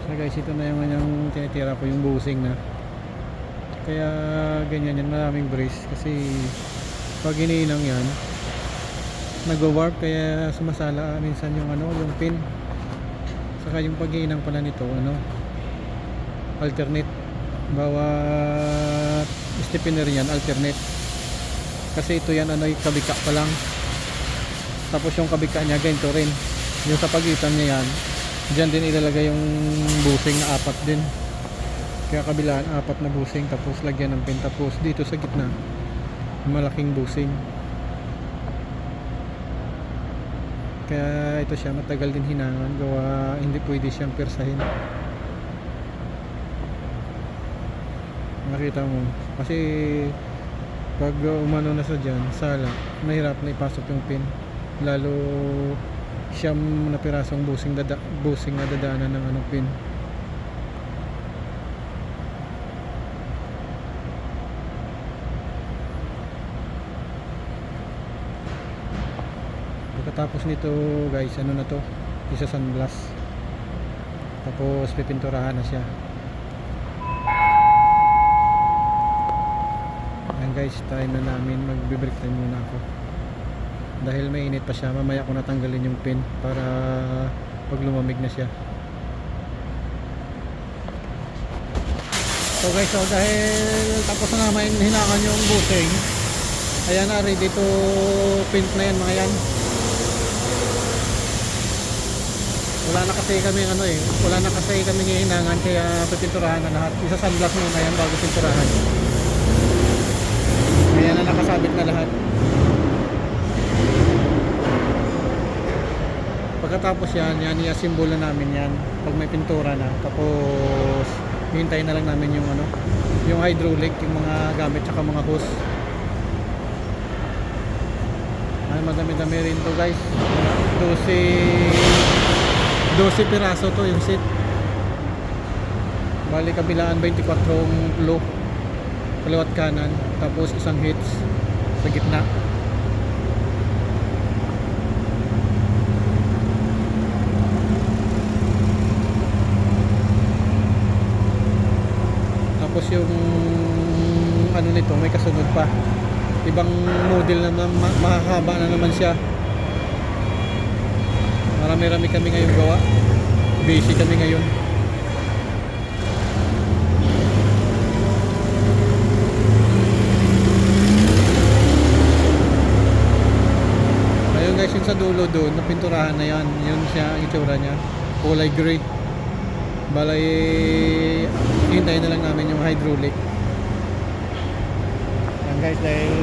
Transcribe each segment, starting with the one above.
So guys, ito na yung tinitira ko, yung busing na. Kaya ganyan yan, maraming brace kasi pag iniinang yan nag-warp, kaya sumasala minsan yung yung pin. Saka yung pag-iinang pala nito alternate, bawat stiffener yan alternate. Kasi ito yan yung kabika pa lang, tapos yung kabika nya ganito rin, yung sa pagitan niya yan, dyan din ilalagay yung busing na apat din. Kaya kabilaan apat na busing, tapos lagyan ng pin, tapos dito sa gitna malaking busing. Kaya ito siya matagal din hinangan, gawa hindi pwede siyang persahin. Nakita mo kasi pag umano na sa dyan sala, mahirap na ipasok yung pin, lalo siyam na pirasong busing na dadaanan ng pin. Pagkatapos nito guys, na to, isa sunblast, tapos pipinturahan na siya. Ayan guys, time na namin, magbe-break time muna ako dahil mainit pa siya. Mamaya ko natanggalin yung pin para pag lumamig na siya. So guys, dahil tapos na naman hinangan yung busing, ayan na, ready to paint na yan mga yan. Wala na kasi kami hinangan, kaya pipinturahan na lahat. Isa sunblock muna yan bago pinturahan. Ayan na, nakasabit na lahat. Pagkatapos yan i-assemble na namin yan pag may pintura na. Tapos hihintayin na lang namin yung hydraulic, yung mga gamit tsaka mga hose. Madami-dami rin to guys. 12 piraso to yung seat. Bali kabilaan 24 low, kaliwat kanan, tapos isang hitch sa gitna. Tapos yung nito may kasunod pa, ibang model na mahahaba na naman siya. Marami-rami kami ngayon gawa, busy kami ngayon. Ayun guys, yung sa dulo doon napinturahan na yan, yun siya ang itsura nya, kulay gray. Balay hintayin na lang namin yung hydraulic. Yan guys, dahil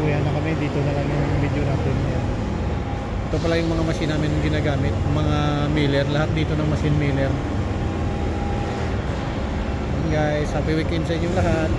uwihan na kami, dito na lang yung video natin yan. Ito pala yung mga machine namin ginagamit, mga miller, lahat dito ng machine miller. Yan guys, happy weekend sa inyo lahat.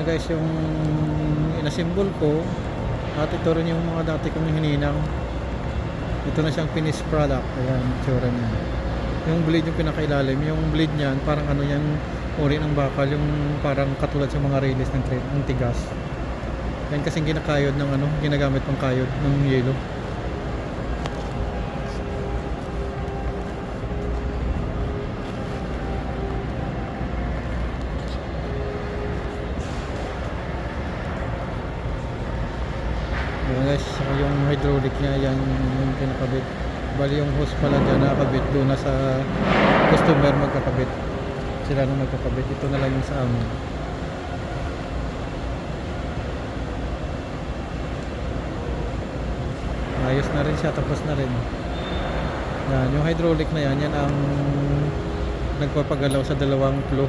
guys yung inasimbol ko. At ito rin yung mga dati kong hininang. Ito na siyang finished product. Ayan, tsura niya. Yung blade yung pinakailalim. Yung blade niyan, parang ano yan, uri ng bakal. Yung parang katulad sa mga release ng train, ng tigas. Yan kasing ginakayod ng ano, ginagamit pang kayod ng yelo. Yan guys, saka yung hydraulic niya, yan yung pinakabit. Bali yung hose pala dyan nakakabit, doon na sa customer magkakabit. Sila nang magkakabit, ito na lang yung sa amin. Ayos na rin siya, tapos na rin. Yan, yung hydraulic na yan, yan ang nagpapagalaw sa dalawang flow.